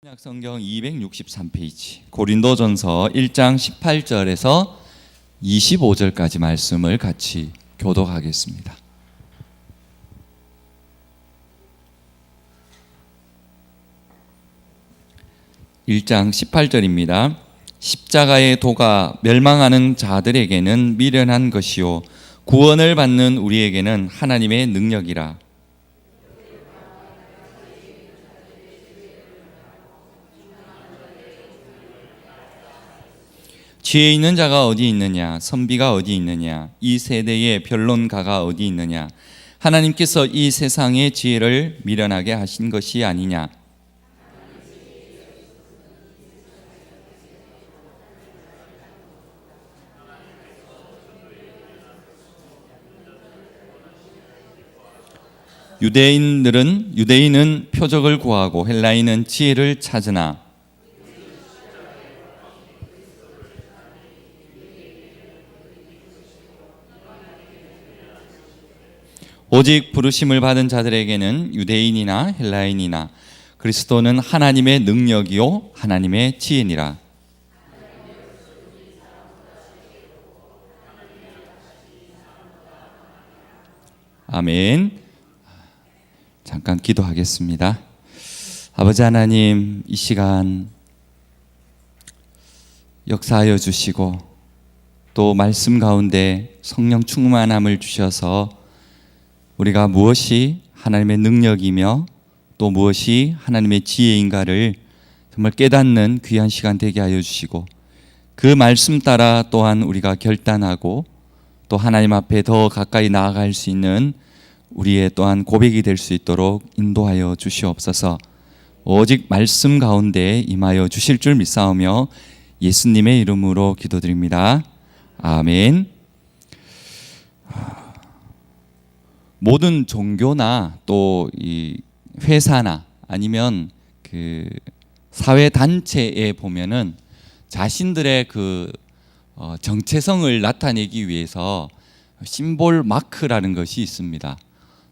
신약성경 263페이지 고린도전서 1장 18절에서 25절까지 말씀을 같이 교독하겠습니다. (1장 18절입니다) 십자가의 도가 멸망하는 자들에게는 미련한 것이요 구원을 받는 우리에게는 하나님의 능력이라. 지혜 있는 자가 어디 있느냐? 선비가 어디 있느냐? 이 세대의 변론가가 어디 있느냐? 하나님께서 이 세상의 지혜를 미련하게 하신 것이 아니냐? 유대인은 표적을 구하고 헬라인은 지혜를 찾으나 오직 부르심을 받은 자들에게는 유대인이나 헬라인이나 그리스도는 하나님의 능력이요 하나님의 지혜니라. 아멘. 잠깐 기도하겠습니다. 아버지 하나님, 이 시간 역사하여 주시고 또 말씀 가운데 성령 충만함을 주셔서 우리가 무엇이 하나님의 능력이며 또 무엇이 하나님의 지혜인가를 정말 깨닫는 귀한 시간 되게 하여 주시고 그 말씀 따라 또한 우리가 결단하고 또 하나님 앞에 더 가까이 나아갈 수 있는 우리의 또한 고백이 될 수 있도록 인도하여 주시옵소서. 오직 말씀 가운데 임하여 주실 줄 믿사오며 예수님의 이름으로 기도드립니다. 아멘. 모든 종교나 또 이 회사나 아니면 그 사회 단체에 보면은 자신들의 그 정체성을 나타내기 위해서 심볼 마크라는 것이 있습니다.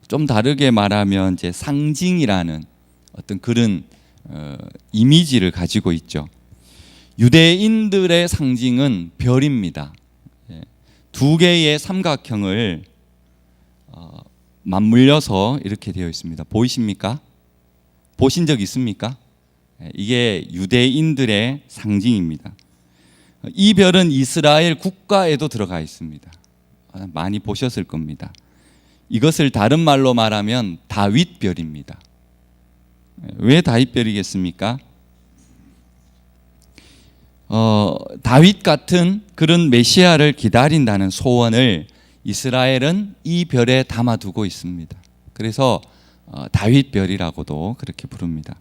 좀 다르게 말하면 이제 상징이라는 어떤 그런 이미지를 가지고 있죠. 유대인들의 상징은 별입니다. 두 개의 삼각형을 맞물려서 이렇게 되어 있습니다. 보이십니까? 보신 적 있습니까? 이게 유대인들의 상징입니다. 이 별은 이스라엘 국가에도 들어가 있습니다. 많이 보셨을 겁니다. 이것을 다른 말로 말하면 다윗별입니다. 왜 다윗별이겠습니까? 다윗 같은 그런 메시아를 기다린다는 소원을 이스라엘은 이 별에 담아두고 있습니다. 그래서 다윗별이라고도 그렇게 부릅니다.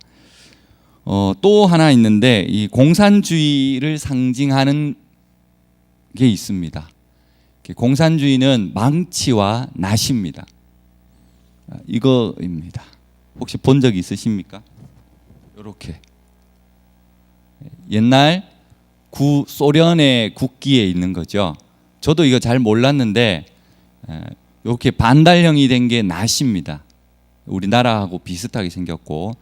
또 하나 있는데 이 공산주의를 상징하는 게 있습니다. 공산주의는 망치와 낫입니다. 이거입니다. 혹시 본 적 있으십니까? 이렇게 옛날 소련의 국기에 있는 거죠. 저도 이거 잘 몰랐는데 이렇게 반달형이 된 게 낫입니다. 우리나라하고 비슷하게 생겼고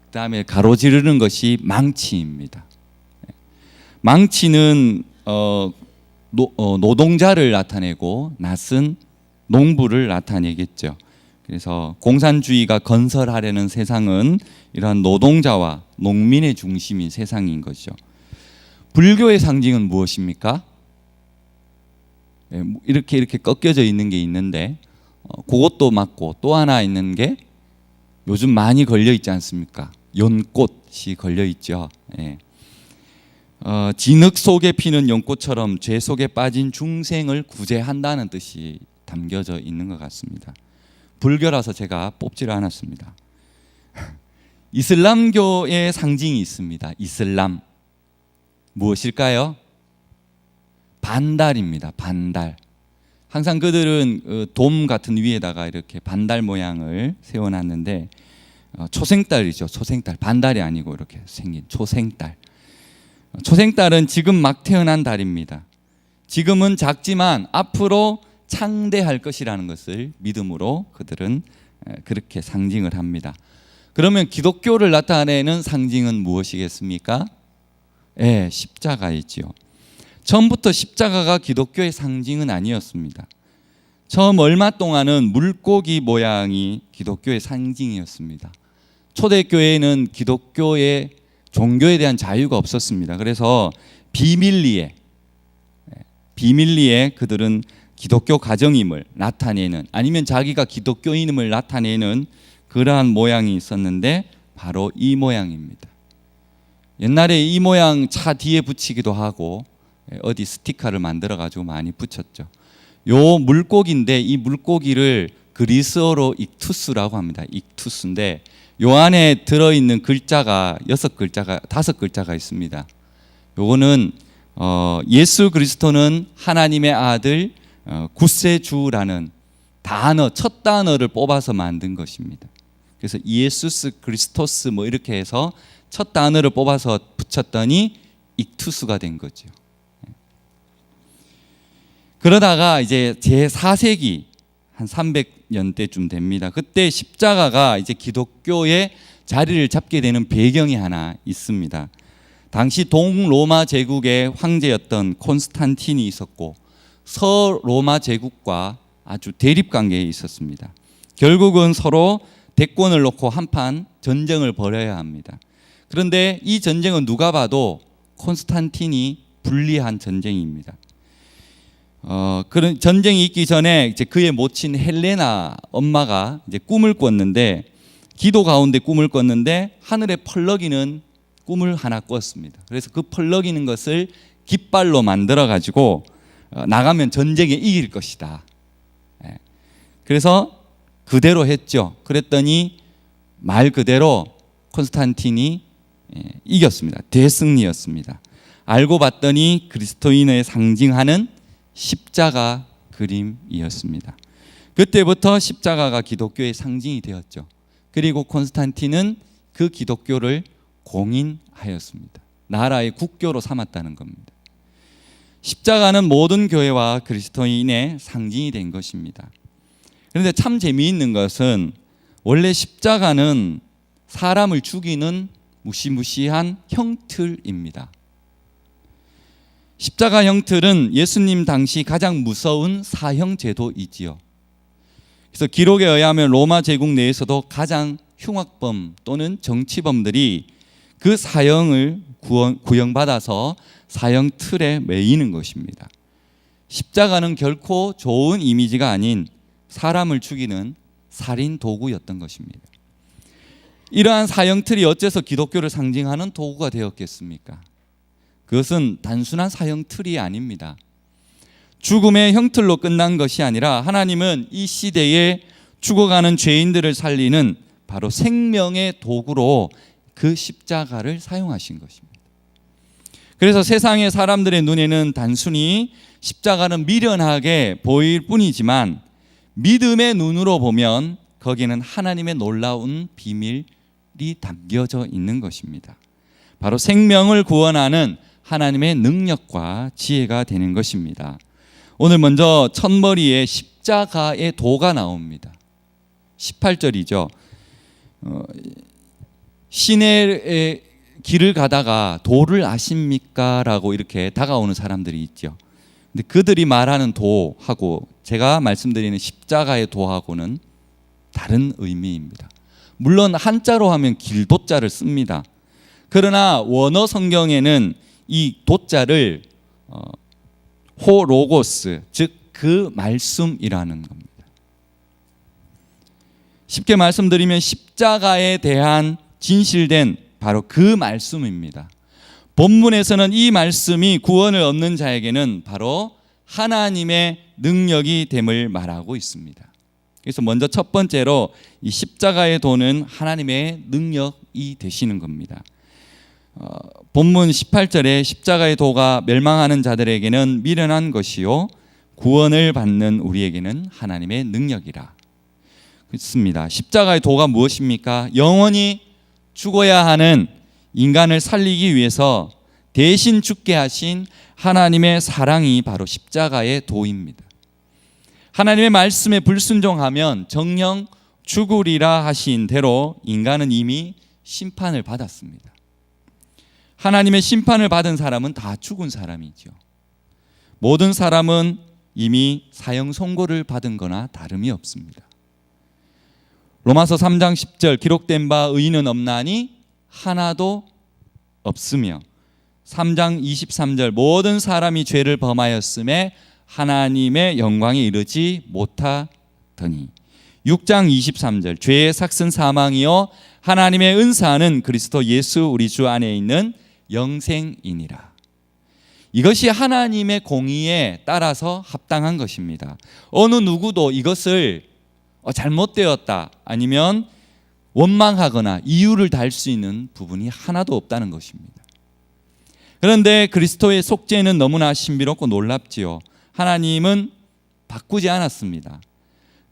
그다음에 가로지르는 것이 망치입니다. 망치는 노동자를 나타내고 낫은 농부를 나타내겠죠. 그래서 공산주의가 건설하려는 세상은 이러한 노동자와 농민의 중심인 세상인 거죠. 불교의 상징은 무엇입니까? 이렇게 꺾여져 있는 게 있는데 그것도 맞고 또 하나 있는 게 요즘 많이 걸려 있지 않습니까? 연꽃이 걸려 있죠. 진흙 속에 피는 연꽃처럼 죄 속에 빠진 중생을 구제한다는 뜻이 담겨져 있는 것 같습니다. 불교라서 제가 뽑지를 않았습니다. 이슬람교의 상징이 있습니다. 이슬람 무엇일까요? 반달입니다. 반달. 항상 그들은 돔 같은 위에다가 이렇게 반달 모양을 세워놨는데 초생달이죠. 초생달. 반달이 아니고 이렇게 생긴 초생달. 초생달은 지금 막 태어난 달입니다. 지금은 작지만 앞으로 창대할 것이라는 것을 믿음으로 그들은 그렇게 상징을 합니다. 그러면 기독교를 나타내는 상징은 무엇이겠습니까? 예, 십자가이지요. 처음부터 십자가가 기독교의 상징은 아니었습니다. 처음 얼마 동안은 물고기 모양이 기독교의 상징이었습니다. 초대교회에는 기독교의 종교에 대한 자유가 없었습니다. 그래서 비밀리에 그들은 기독교 가정임을 나타내는, 아니면 자기가 기독교인임을 나타내는 그러한 모양이 있었는데 바로 이 모양입니다. 옛날에 이 모양 차 뒤에 붙이기도 하고 어디 스티커를 만들어 가지고 많이 붙였죠. 요 물고기인데 이 물고기를 그리스어로 익투스라고 합니다. 익투스인데 요 안에 들어있는 글자가 6글자가 5글자가 있습니다. 요거는 예수 그리스도는 하나님의 아들 구세주라는 단어, 첫 단어를 뽑아서 만든 것입니다. 그래서 예수스 그리스토스 뭐 이렇게 해서 첫 단어를 뽑아서 붙였더니 익투스가 된 거죠. 그러다가 이제 제4세기 한 300년대쯤 됩니다. 그때 십자가가 이제 기독교의 자리를 잡게 되는 배경이 하나 있습니다. 당시 동로마 제국의 황제였던 콘스탄틴이 있었고 서로마 제국과 아주 대립 관계에 있었습니다. 결국은 서로 대권을 놓고 한판 전쟁을 벌여야 합니다. 그런데 이 전쟁은 누가 봐도 콘스탄틴이 불리한 전쟁입니다. 그런 전쟁이 있기 전에 이제 그의 모친 헬레나 엄마가 이제 꿈을 꿨는데, 기도 가운데 꿈을 꿨는데 하늘에 펄럭이는 꿈을 하나 꿨습니다. 그래서 그 펄럭이는 것을 깃발로 만들어 가지고 나가면 전쟁에 이길 것이다. 그래서 그대로 했죠. 그랬더니 말 그대로 콘스탄틴이 이겼습니다. 대승리였습니다. 알고 봤더니 그리스도인을 상징하는 십자가 그림이었습니다. 그때부터 십자가가 기독교의 상징이 되었죠. 그리고 콘스탄틴은 그 기독교를 공인하였습니다. 나라의 국교로 삼았다는 겁니다. 십자가는 모든 교회와 그리스도인의 상징이 된 것입니다. 그런데 참 재미있는 것은 원래 십자가는 사람을 죽이는 무시무시한 형틀입니다. 십자가 형틀은 예수님 당시 가장 무서운 사형 제도이지요. 그래서 기록에 의하면 로마 제국 내에서도 가장 흉악범 또는 정치범들이 그 사형을 구형받아서 사형 틀에 매이는 것입니다. 십자가는 결코 좋은 이미지가 아닌 사람을 죽이는 살인 도구였던 것입니다. 이러한 사형 틀이 어째서 기독교를 상징하는 도구가 되었겠습니까? 그것은 단순한 사형 틀이 아닙니다. 죽음의 형틀로 끝난 것이 아니라 하나님은 이 시대에 죽어가는 죄인들을 살리는 바로 생명의 도구로 그 십자가를 사용하신 것입니다. 그래서 세상의 사람들의 눈에는 단순히 십자가는 미련하게 보일 뿐이지만 믿음의 눈으로 보면 거기는 하나님의 놀라운 비밀이 담겨져 있는 것입니다. 바로 생명을 구원하는 하나님의 능력과 지혜가 되는 것입니다. 오늘 먼저 첫머리에 십자가의 도가 나옵니다. 18절이죠. 시내의 길을 가다가 도를 아십니까? 라고 이렇게 다가오는 사람들이 있죠. 근데 그들이 말하는 도하고 제가 말씀드리는 십자가의 도하고는 다른 의미입니다. 물론 한자로 하면 길도자를 씁니다. 그러나 원어 성경에는 이 도자를 호로고스, 즉 그 말씀이라는 겁니다. 쉽게 말씀드리면 십자가에 대한 진실된 바로 그 말씀입니다. 본문에서는 이 말씀이 구원을 얻는 자에게는 바로 하나님의 능력이 됨을 말하고 있습니다. 그래서 먼저 첫 번째로 이 십자가의 도는 하나님의 능력이 되시는 겁니다. 본문 18절에 십자가의 도가 멸망하는 자들에게는 미련한 것이요 구원을 받는 우리에게는 하나님의 능력이라. 그렇습니다. 십자가의 도가 무엇입니까? 영원히 죽어야 하는 인간을 살리기 위해서 대신 죽게 하신 하나님의 사랑이 바로 십자가의 도입니다. 하나님의 말씀에 불순종하면 정녕 죽으리라 하신 대로 인간은 이미 심판을 받았습니다. 하나님의 심판을 받은 사람은 다 죽은 사람이죠. 모든 사람은 이미 사형 선고를 받은 거나 다름이 없습니다. 로마서 3장 10절 기록된 바 의인은 없나니 하나도 없으며 3장 23절 모든 사람이 죄를 범하였음에 하나님의 영광에 이르지 못하더니 6장 23절 죄의 삭은 사망이요 하나님의 은사는 그리스도 예수 우리 주 안에 있는 영생이니라. 이것이 하나님의 공의에 따라서 합당한 것입니다. 어느 누구도 이것을 잘못되었다 아니면 원망하거나 이유를 달 수 있는 부분이 하나도 없다는 것입니다. 그런데 그리스도의 속죄는 너무나 신비롭고 놀랍지요. 하나님은 바꾸지 않았습니다.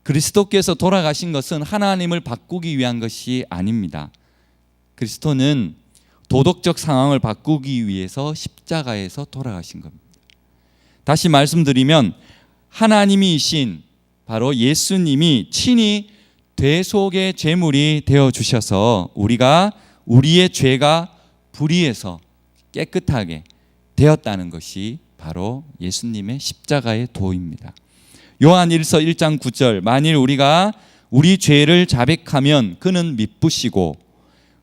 그리스도께서 돌아가신 것은 하나님을 바꾸기 위한 것이 아닙니다. 그리스도는 도덕적 상황을 바꾸기 위해서 십자가에서 돌아가신 겁니다. 다시 말씀드리면 하나님이신 바로 예수님이 친히 대속의 제물이 되어주셔서 우리가 우리의 죄가 불의해서 깨끗하게 되었다는 것이 바로 예수님의 십자가의 도입니다. 요한 1서 1장 9절 만일 우리가 우리 죄를 자백하면 그는 미쁘시고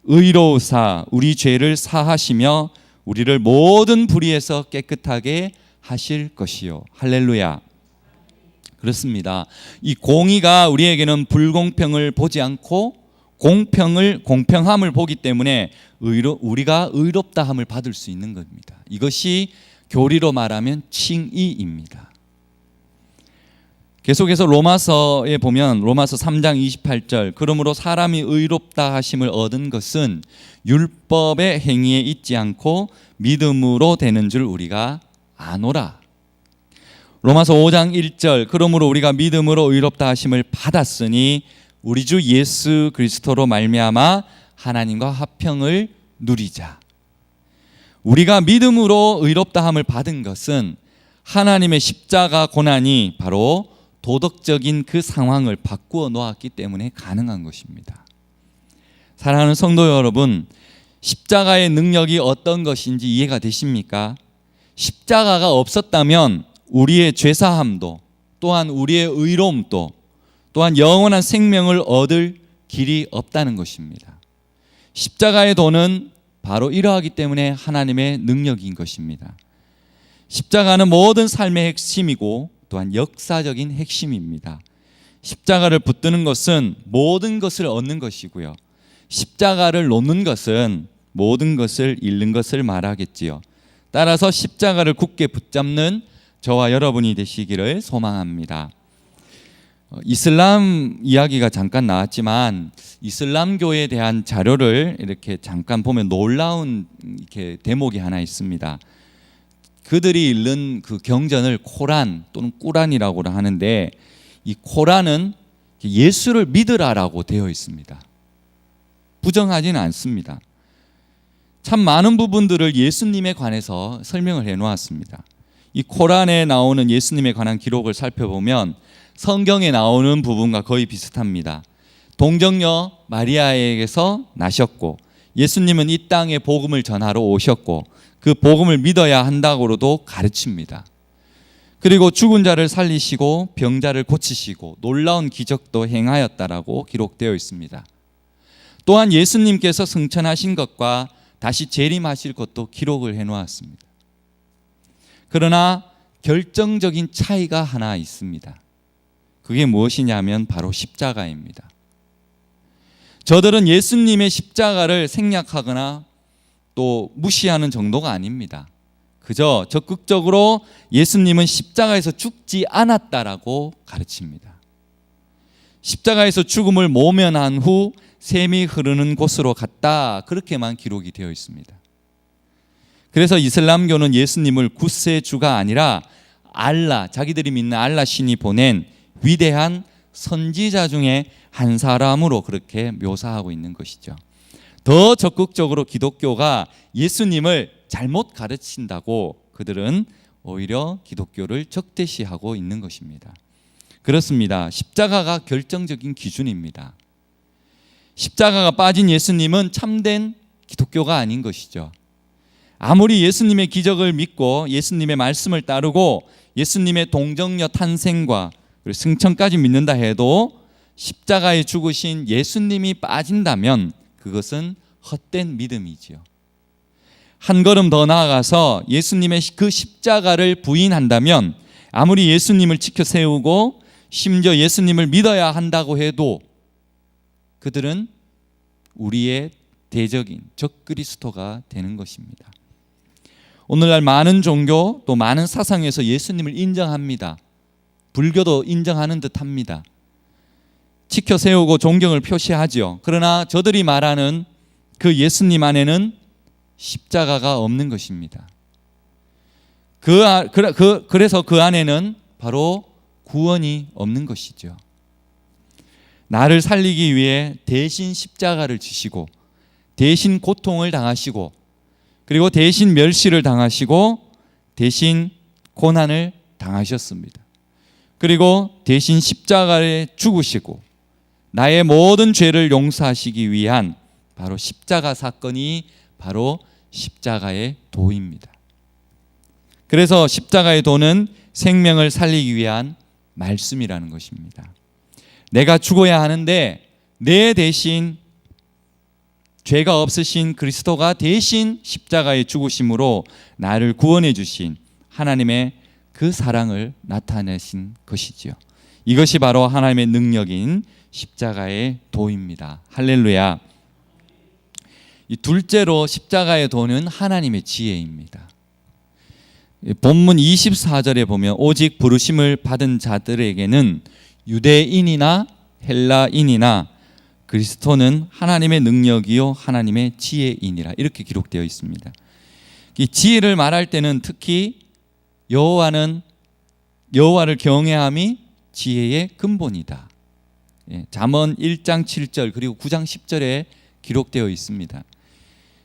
의로우사 우리 죄를 사하시며 우리를 모든 불의에서 깨끗하게 하실 것이요. 할렐루야. 그렇습니다. 이 공의가 우리에게는 불공평을 보지 않고 공평함을 보기 때문에 우리가 의롭다함을 받을 수 있는 겁니다. 이것이 교리로 말하면 칭의입니다. 계속해서 로마서에 보면 로마서 3장 28절 그러므로 사람이 의롭다 하심을 얻은 것은 율법의 행위에 있지 않고 믿음으로 되는 줄 우리가 아노라. 로마서 5장 1절 그러므로 우리가 믿음으로 의롭다 하심을 받았으니 우리 주 예수 그리스도로 말미암아 하나님과 화평을 누리자. 우리가 믿음으로 의롭다함을 받은 것은 하나님의 십자가 고난이 바로 도덕적인 그 상황을 바꾸어 놓았기 때문에 가능한 것입니다. 사랑하는 성도 여러분, 십자가의 능력이 어떤 것인지 이해가 되십니까? 십자가가 없었다면 우리의 죄사함도 또한 우리의 의로움도 또한 영원한 생명을 얻을 길이 없다는 것입니다. 십자가의 도는 바로 이러하기 때문에 하나님의 능력인 것입니다. 십자가는 모든 삶의 핵심이고 또한 역사적인 핵심입니다. 십자가를 붙드는 것은 모든 것을 얻는 것이고요. 십자가를 놓는 것은 모든 것을 잃는 것을 말하겠지요. 따라서 십자가를 굳게 붙잡는 저와 여러분이 되시기를 소망합니다. 이슬람 이야기가 잠깐 나왔지만 이슬람교에 대한 자료를 이렇게 잠깐 보면 놀라운 이렇게 대목이 하나 있습니다. 그들이 읽는 그 경전을 코란 또는 꾸란이라고 하는데 이 코란은 예수를 믿으라라고 되어 있습니다. 부정하지는 않습니다. 참 많은 부분들을 예수님에 관해서 설명을 해놓았습니다. 이 코란에 나오는 예수님에 관한 기록을 살펴보면 성경에 나오는 부분과 거의 비슷합니다. 동정녀 마리아에게서 나셨고 예수님은 이 땅에 복음을 전하러 오셨고 그 복음을 믿어야 한다고도 가르칩니다. 그리고 죽은 자를 살리시고 병자를 고치시고 놀라운 기적도 행하였다라고 기록되어 있습니다. 또한 예수님께서 승천하신 것과 다시 재림하실 것도 기록을 해놓았습니다. 그러나 결정적인 차이가 하나 있습니다. 그게 무엇이냐면 바로 십자가입니다. 저들은 예수님의 십자가를 생략하거나 또 무시하는 정도가 아닙니다. 그저 적극적으로 예수님은 십자가에서 죽지 않았다라고 가르칩니다. 십자가에서 죽음을 모면한 후 샘이 흐르는 곳으로 갔다, 그렇게만 기록이 되어 있습니다. 그래서 이슬람교는 예수님을 구세주가 아니라 알라, 자기들이 믿는 알라 신이 보낸 위대한 선지자 중에 한 사람으로 그렇게 묘사하고 있는 것이죠. 더 적극적으로 기독교가 예수님을 잘못 가르친다고 그들은 오히려 기독교를 적대시하고 있는 것입니다. 그렇습니다. 십자가가 결정적인 기준입니다. 십자가가 빠진 예수님은 참된 기독교가 아닌 것이죠. 아무리 예수님의 기적을 믿고 예수님의 말씀을 따르고 예수님의 동정녀 탄생과 승천까지 믿는다 해도 십자가에 죽으신 예수님이 빠진다면 그것은 헛된 믿음이지요. 한 걸음 더 나아가서 예수님의 그 십자가를 부인한다면 아무리 예수님을 지켜 세우고 심지어 예수님을 믿어야 한다고 해도 그들은 우리의 대적인 적그리스도가 되는 것입니다. 오늘날 많은 종교 또 많은 사상에서 예수님을 인정합니다. 불교도 인정하는 듯합니다. 지켜 세우고 존경을 표시하죠. 그러나 저들이 말하는 그 예수님 안에는 십자가가 없는 것입니다. 그래서 그 안에는 바로 구원이 없는 것이죠. 나를 살리기 위해 대신 십자가를 지시고 대신 고통을 당하시고 그리고 대신 멸시를 당하시고 대신 고난을 당하셨습니다. 그리고 대신 십자가에 죽으시고 나의 모든 죄를 용서하시기 위한 바로 십자가 사건이 바로 십자가의 도입니다. 그래서 십자가의 도는 생명을 살리기 위한 말씀이라는 것입니다. 내가 죽어야 하는데 내 대신 죄가 없으신 그리스도가 대신 십자가에 죽으심으로 나를 구원해 주신 하나님의 그 사랑을 나타내신 것이지요. 이것이 바로 하나님의 능력인 십자가의 도입니다. 할렐루야. 이 둘째로 십자가의 도는 하나님의 지혜입니다. 본문 24절에 보면 오직 부르심을 받은 자들에게는 유대인이나 헬라인이나 그리스도는 하나님의 능력이요 하나님의 지혜이니라 이렇게 기록되어 있습니다. 이 지혜를 말할 때는 특히 여호와를 경외함이 지혜의 근본이다. 잠언 1장 7절 그리고 9장 10절에 기록되어 있습니다.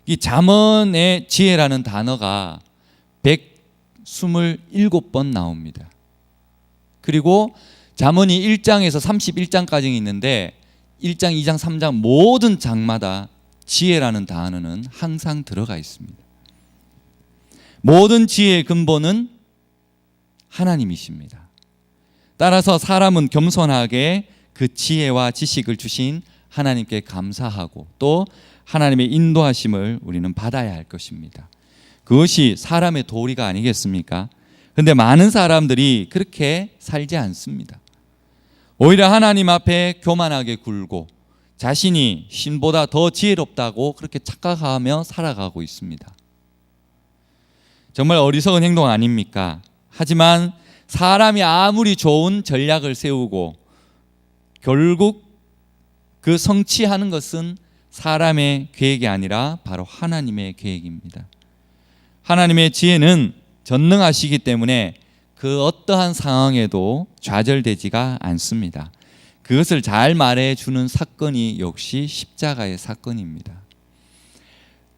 이 잠언의 지혜라는 단어가 127번 나옵니다. 그리고 잠언이 1장에서 31장까지 있는데 1장, 2장, 3장 모든 장마다 지혜라는 단어는 항상 들어가 있습니다. 모든 지혜의 근본은 하나님이십니다. 따라서 사람은 겸손하게 그 지혜와 지식을 주신 하나님께 감사하고 또 하나님의 인도하심을 우리는 받아야 할 것입니다. 그것이 사람의 도리가 아니겠습니까? 그런데 많은 사람들이 그렇게 살지 않습니다. 오히려 하나님 앞에 교만하게 굴고 자신이 신보다 더 지혜롭다고 그렇게 착각하며 살아가고 있습니다. 정말 어리석은 행동 아닙니까? 하지만 사람이 아무리 좋은 전략을 세우고 결국 그 성취하는 것은 사람의 계획이 아니라 바로 하나님의 계획입니다. 하나님의 지혜는 전능하시기 때문에 그 어떠한 상황에도 좌절되지가 않습니다. 그것을 잘 말해주는 사건이 역시 십자가의 사건입니다.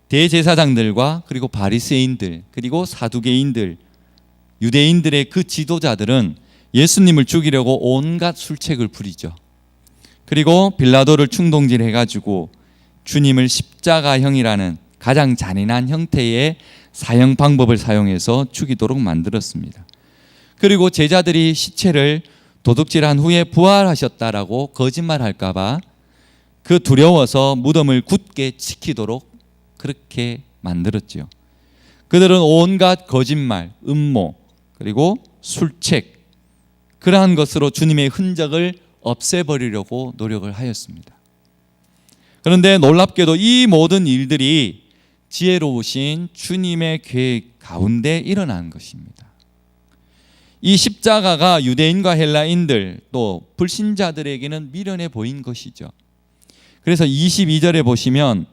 대제사장들과 그리고 바리새인들 그리고 사두개인들 유대인들의 그 지도자들은 예수님을 죽이려고 온갖 술책을 부리죠. 그리고 빌라도를 충동질해가지고 주님을 십자가형이라는 가장 잔인한 형태의 사형 방법을 사용해서 죽이도록 만들었습니다. 그리고 제자들이 시체를 도둑질한 후에 부활하셨다라고 거짓말할까 봐 그 두려워서 무덤을 굳게 지키도록 그렇게 만들었지요. 그들은 온갖 거짓말, 음모, 그리고 술책 그러한 것으로 주님의 흔적을 없애버리려고 노력을 하였습니다. 그런데 놀랍게도 이 모든 일들이 지혜로우신 주님의 계획 가운데 일어난 것입니다. 이 십자가가 유대인과 헬라인들 또 불신자들에게는 미련해 보인 것이죠. 그래서 22절에 보시면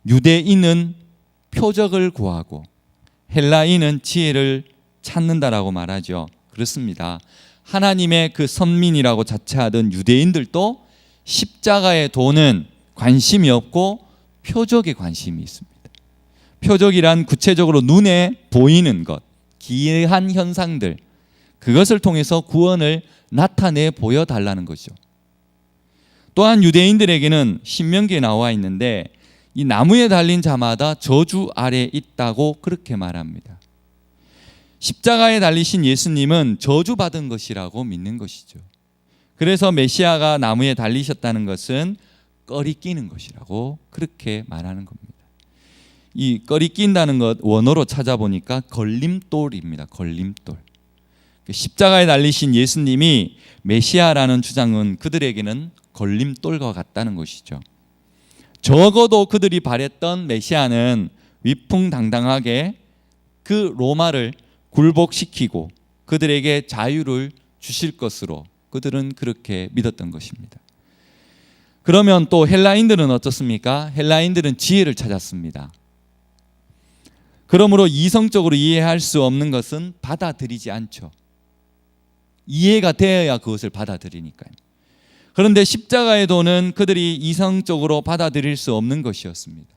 유대인은 표적을 구하고 헬라인은 지혜를 찾는다라고 말하죠. 그렇습니다. 하나님의 그 선민이라고 자처하던 유대인들도 십자가의 도는 관심이 없고 표적에 관심이 있습니다. 표적이란 구체적으로 눈에 보이는 것, 기이한 현상들, 그것을 통해서 구원을 나타내 보여달라는 것이죠. 또한 유대인들에게는 신명기에 나와 있는데 이 나무에 달린 자마다 저주 아래 있다고 그렇게 말합니다. 십자가에 달리신 예수님은 저주받은 것이라고 믿는 것이죠. 그래서 메시아가 나무에 달리셨다는 것은 꺼리 끼는 것이라고 그렇게 말하는 겁니다. 이 꺼리 낀다는 것 원어로 찾아보니까 걸림돌입니다. 걸림돌. 십자가에 달리신 예수님이 메시아라는 주장은 그들에게는 걸림돌과 같다는 것이죠. 적어도 그들이 바랬던 메시아는 위풍당당하게 그 로마를 굴복시키고 그들에게 자유를 주실 것으로 그들은 그렇게 믿었던 것입니다. 그러면 또 헬라인들은 어떻습니까? 헬라인들은 지혜를 찾았습니다. 그러므로 이성적으로 이해할 수 없는 것은 받아들이지 않죠. 이해가 되어야 그것을 받아들이니까요. 그런데 십자가의 도는 그들이 이성적으로 받아들일 수 없는 것이었습니다.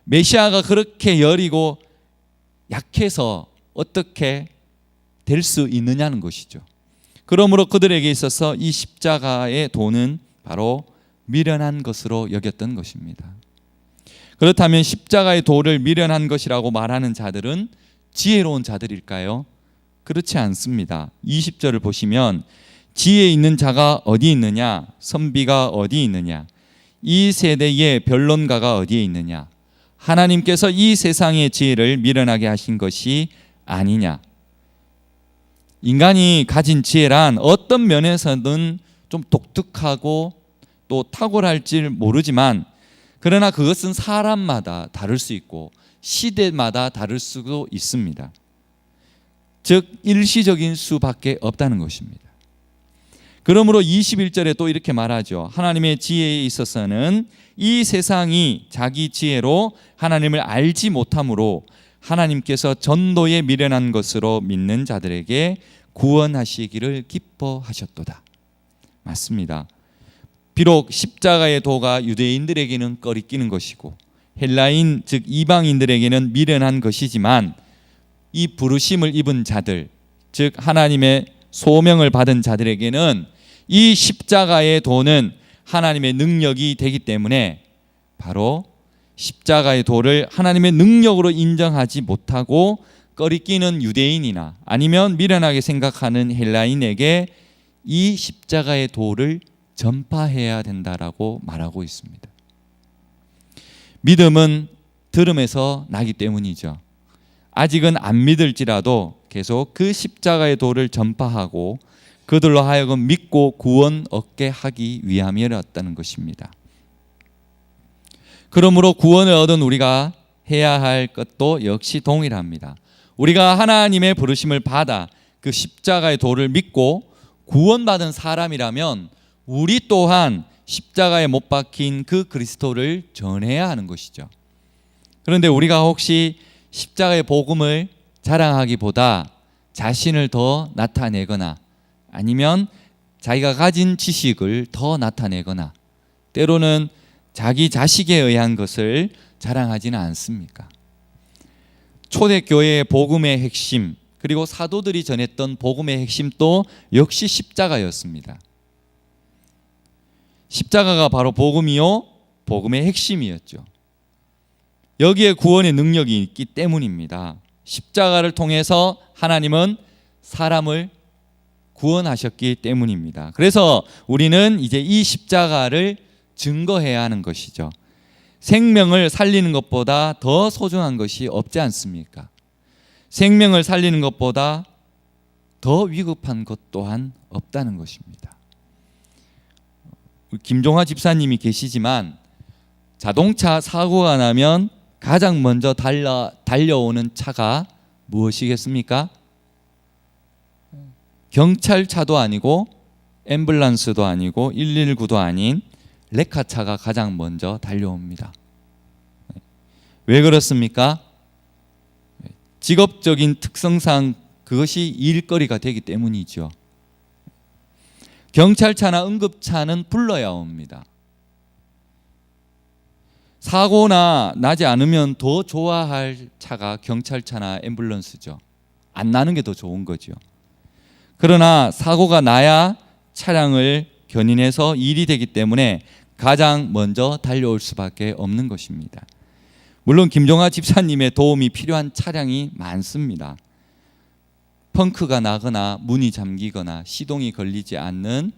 메시아가 그렇게 여리고 약해서 어떻게 될 수 있느냐는 것이죠. 그러므로 그들에게 있어서 이 십자가의 도는 바로 미련한 것으로 여겼던 것입니다. 그렇다면 십자가의 도를 미련한 것이라고 말하는 자들은 지혜로운 자들일까요? 그렇지 않습니다. 20절을 보시면 지혜 있는 자가 어디 있느냐? 선비가 어디 있느냐? 이 세대의 변론가가 어디에 있느냐? 하나님께서 이 세상의 지혜를 미련하게 하신 것이 아니냐? 인간이 가진 지혜란 어떤 면에서는 좀 독특하고 또 탁월할지 모르지만 그러나 그것은 사람마다 다를 수 있고 시대마다 다를 수도 있습니다. 즉 일시적인 수밖에 없다는 것입니다. 그러므로 21절에 또 이렇게 말하죠. 하나님의 지혜에 있어서는 이 세상이 자기 지혜로 하나님을 알지 못하므로 하나님께서 전도에 미련한 것으로 믿는 자들에게 구원하시기를 기뻐하셨도다. 맞습니다. 비록 십자가의 도가 유대인들에게는 꺼리끼는 것이고 헬라인 즉 이방인들에게는 미련한 것이지만 이 부르심을 입은 자들 즉 하나님의 소명을 받은 자들에게는 이 십자가의 도는 하나님의 능력이 되기 때문에 바로 십자가의 도를 하나님의 능력으로 인정하지 못하고 꺼리끼는 유대인이나 아니면 미련하게 생각하는 헬라인에게 이 십자가의 도를 전파해야 된다라고 말하고 있습니다. 믿음은 들음에서 나기 때문이죠. 아직은 안 믿을지라도 계속 그 십자가의 도를 전파하고 그들로 하여금 믿고 구원 얻게 하기 위함이었다는 것입니다. 그러므로 구원을 얻은 우리가 해야 할 것도 역시 동일합니다. 우리가 하나님의 부르심을 받아 그 십자가의 도를 믿고 구원받은 사람이라면 우리 또한 십자가에 못 박힌 그 그리스도를 전해야 하는 것이죠. 그런데 우리가 혹시 십자가의 복음을 자랑하기보다 자신을 더 나타내거나 아니면 자기가 가진 지식을 더 나타내거나 때로는 자기 자식에 의한 것을 자랑하지는 않습니까? 초대교회의 복음의 핵심 그리고 사도들이 전했던 복음의 핵심도 역시 십자가였습니다. 십자가가 바로 복음이요 복음의 핵심이었죠. 여기에 구원의 능력이 있기 때문입니다. 십자가를 통해서 하나님은 사람을 구원하셨기 때문입니다. 그래서 우리는 이제 이 십자가를 증거해야 하는 것이죠. 생명을 살리는 것보다 더 소중한 것이 없지 않습니까? 생명을 살리는 것보다 더 위급한 것 또한 없다는 것입니다. 김종화 집사님이 계시지만 자동차 사고가 나면 가장 먼저 달려오는 차가 무엇이겠습니까? 경찰차도 아니고 앰뷸런스도 아니고 119도 아닌 레카차가 가장 먼저 달려옵니다. 왜 그렇습니까? 직업적인 특성상 그것이 일거리가 되기 때문이죠. 경찰차나 응급차는 불러야 옵니다. 사고나 나지 않으면 더 좋아할 차가 경찰차나 앰뷸런스죠. 안 나는 게 더 좋은 거죠. 그러나 사고가 나야 차량을 견인해서 일이 되기 때문에 가장 먼저 달려올 수밖에 없는 것입니다. 물론 김종아 집사님의 도움이 필요한 차량이 많습니다. 펑크가 나거나 문이 잠기거나 시동이 걸리지 않는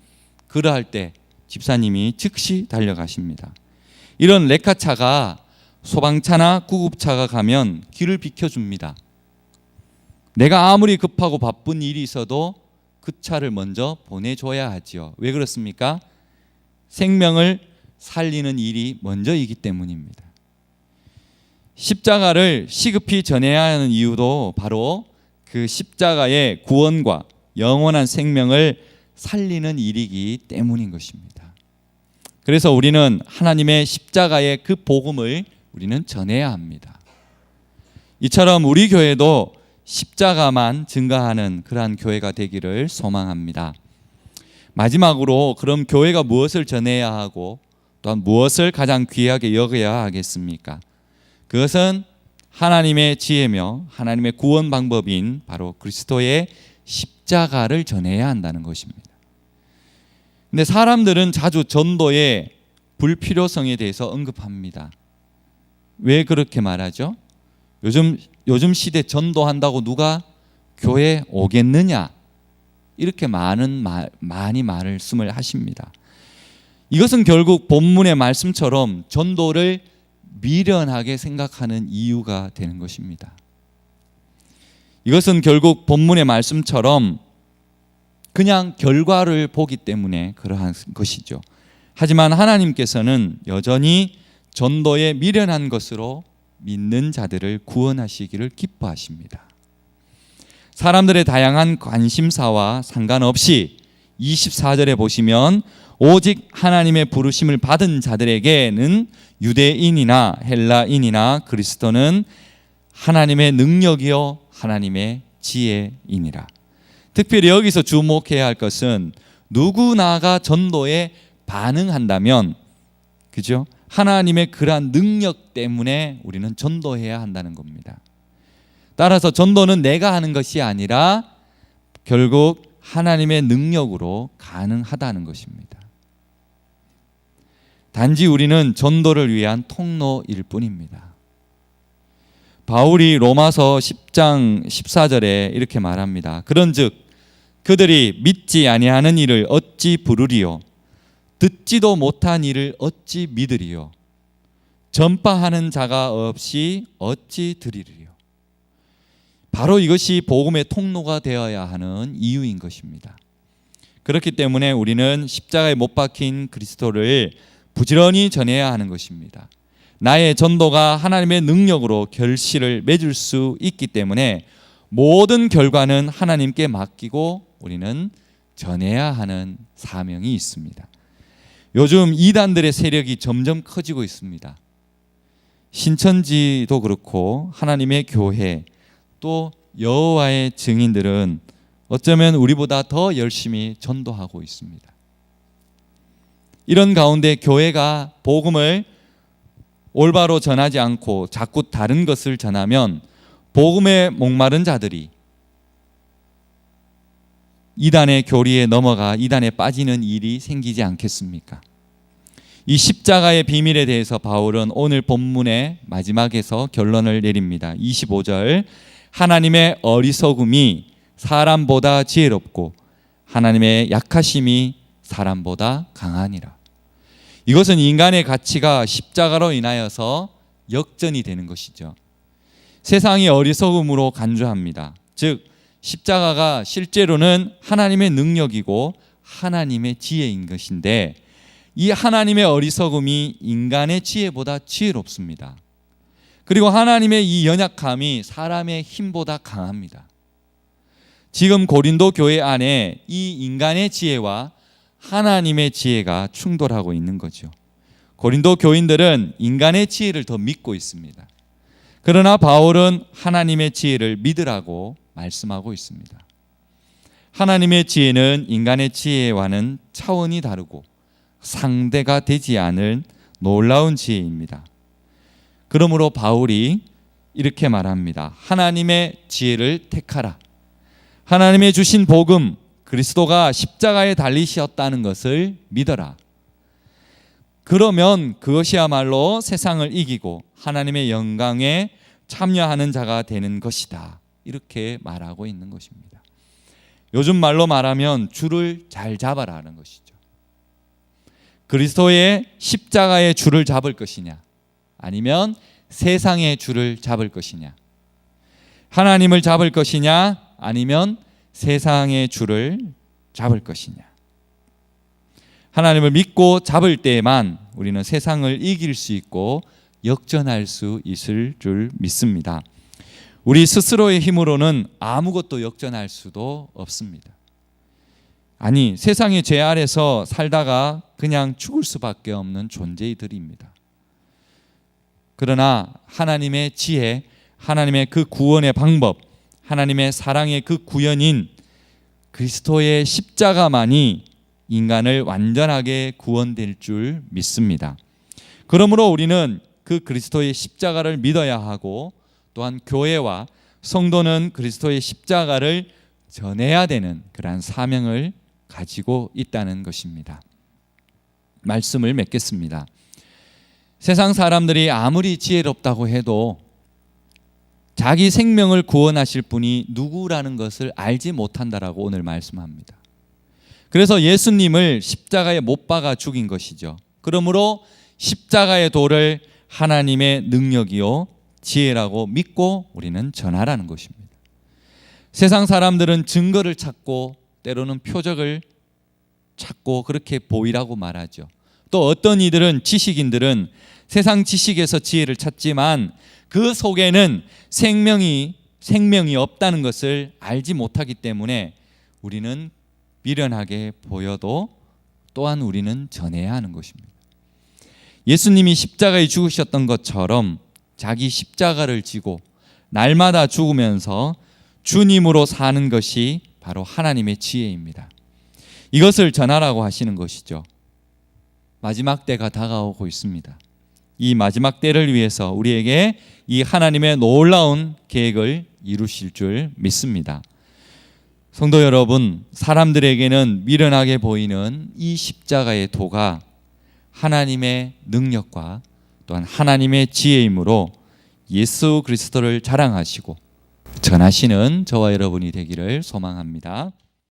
그러할 때 집사님이 즉시 달려가십니다. 이런 레카차가 소방차나 구급차가 가면 길을 비켜줍니다. 내가 아무리 급하고 바쁜 일이 있어도 그 차를 먼저 보내줘야 하지요. 왜 그렇습니까? 생명을 살리는 일이 먼저이기 때문입니다. 십자가를 시급히 전해야 하는 이유도 바로 그 십자가의 구원과 영원한 생명을 살리는 일이기 때문인 것입니다. 그래서 우리는 하나님의 십자가의 그 복음을 우리는 전해야 합니다. 이처럼 우리 교회도 십자가만 증가하는 그러한 교회가 되기를 소망합니다. 마지막으로 그럼 교회가 무엇을 전해야 하고 또한 무엇을 가장 귀하게 여겨야 하겠습니까? 그것은 하나님의 지혜며 하나님의 구원 방법인 바로 그리스도의 십자가를 전해야 한다는 것입니다. 근데 사람들은 자주 전도의 불필요성에 대해서 언급합니다. 왜 그렇게 말하죠? 요즘 시대 전도한다고 누가 교회 오겠느냐? 이렇게 많이 말씀을 하십니다. 이것은 결국 본문의 말씀처럼 전도를 미련하게 생각하는 이유가 되는 것입니다. 이것은 결국 본문의 말씀처럼 그냥 결과를 보기 때문에 그러한 것이죠. 하지만 하나님께서는 여전히 전도에 미련한 것으로 믿는 자들을 구원하시기를 기뻐하십니다. 사람들의 다양한 관심사와 상관없이 24절에 보시면 오직 하나님의 부르심을 받은 자들에게는 유대인이나 헬라인이나 그리스도는 하나님의 능력이요 하나님의 지혜이니라. 특별히 여기서 주목해야 할 것은 누구나가 전도에 반응한다면, 그죠? 하나님의 그러한 능력 때문에 우리는 전도해야 한다는 겁니다. 따라서 전도는 내가 하는 것이 아니라 결국 하나님의 능력으로 가능하다는 것입니다. 단지 우리는 전도를 위한 통로일 뿐입니다. 바울이 로마서 10장 14절에 이렇게 말합니다. 그런즉 그들이 믿지 아니하는 일을 어찌 부르리요? 듣지도 못한 일을 어찌 믿으리요? 전파하는 자가 없이 어찌 들으리요? 바로 이것이 복음의 통로가 되어야 하는 이유인 것입니다. 그렇기 때문에 우리는 십자가에 못 박힌 그리스도를 부지런히 전해야 하는 것입니다. 나의 전도가 하나님의 능력으로 결실을 맺을 수 있기 때문에 모든 결과는 하나님께 맡기고 우리는 전해야 하는 사명이 있습니다. 요즘 이단들의 세력이 점점 커지고 있습니다. 신천지도 그렇고 하나님의 교회 또 여호와의 증인들은 어쩌면 우리보다 더 열심히 전도하고 있습니다. 이런 가운데 교회가 복음을 올바로 전하지 않고 자꾸 다른 것을 전하면 복음에 목마른 자들이 이단의 교리에 넘어가 이단에 빠지는 일이 생기지 않겠습니까? 이 십자가의 비밀에 대해서 바울은 오늘 본문의 마지막에서 결론을 내립니다. 25절, 하나님의 어리석음이 사람보다 지혜롭고 하나님의 약하심이 사람보다 강하니라. 이것은 인간의 가치가 십자가로 인하여서 역전이 되는 것이죠. 세상이 어리석음으로 간주합니다. 즉 십자가가 실제로는 하나님의 능력이고 하나님의 지혜인 것인데 이 하나님의 어리석음이 인간의 지혜보다 지혜롭습니다. 그리고 하나님의 이 연약함이 사람의 힘보다 강합니다. 지금 고린도 교회 안에 이 인간의 지혜와 하나님의 지혜가 충돌하고 있는 거죠. 고린도 교인들은 인간의 지혜를 더 믿고 있습니다. 그러나 바울은 하나님의 지혜를 믿으라고 말씀하고 있습니다. 하나님의 지혜는 인간의 지혜와는 차원이 다르고 상대가 되지 않을 놀라운 지혜입니다. 그러므로 바울이 이렇게 말합니다. 하나님의 지혜를 택하라. 하나님의 주신 복음 그리스도가 십자가에 달리셨다는 것을 믿어라. 그러면 그것이야말로 세상을 이기고 하나님의 영광에 참여하는 자가 되는 것이다. 이렇게 말하고 있는 것입니다. 요즘 말로 말하면 줄을 잘 잡아라는 것이죠. 그리스도의 십자가의 줄을 잡을 것이냐, 아니면 세상의 줄을 잡을 것이냐, 하나님을 잡을 것이냐, 아니면 세상의 줄을 잡을 것이냐. 하나님을 믿고 잡을 때에만 우리는 세상을 이길 수 있고 역전할 수 있을 줄 믿습니다. 우리 스스로의 힘으로는 아무것도 역전할 수도 없습니다. 아니, 세상의 죄 아래서 살다가 그냥 죽을 수밖에 없는 존재들입니다. 그러나 하나님의 지혜, 하나님의 그 구원의 방법, 하나님의 사랑의 그 구현인 그리스도의 십자가만이 인간을 완전하게 구원될 줄 믿습니다. 그러므로 우리는 그 그리스도의 십자가를 믿어야 하고, 또한 교회와 성도는 그리스도의 십자가를 전해야 되는 그러한 사명을 가지고 있다는 것입니다. 말씀을 맺겠습니다. 세상 사람들이 아무리 지혜롭다고 해도 자기 생명을 구원하실 분이 누구라는 것을 알지 못한다라고 오늘 말씀합니다. 그래서 예수님을 십자가에 못 박아 죽인 것이죠. 그러므로 십자가의 도를 하나님의 능력이요 지혜라고 믿고 우리는 전하라는 것입니다. 세상 사람들은 증거를 찾고 때로는 표적을 찾고 그렇게 보이라고 말하죠. 또 어떤 이들은, 지식인들은 세상 지식에서 지혜를 찾지만 그 속에는 생명이 없다는 것을 알지 못하기 때문에 우리는 미련하게 보여도 또한 우리는 전해야 하는 것입니다. 예수님이 십자가에 죽으셨던 것처럼 자기 십자가를 지고 날마다 죽으면서 주님으로 사는 것이 바로 하나님의 지혜입니다. 이것을 전하라고 하시는 것이죠. 마지막 때가 다가오고 있습니다. 이 마지막 때를 위해서 우리에게 이 하나님의 놀라운 계획을 이루실 줄 믿습니다. 성도 여러분, 사람들에게는 미련하게 보이는 이 십자가의 도가 하나님의 능력과 또한 하나님의 지혜이므로 예수 그리스도를 자랑하시고 전하시는 저와 여러분이 되기를 소망합니다.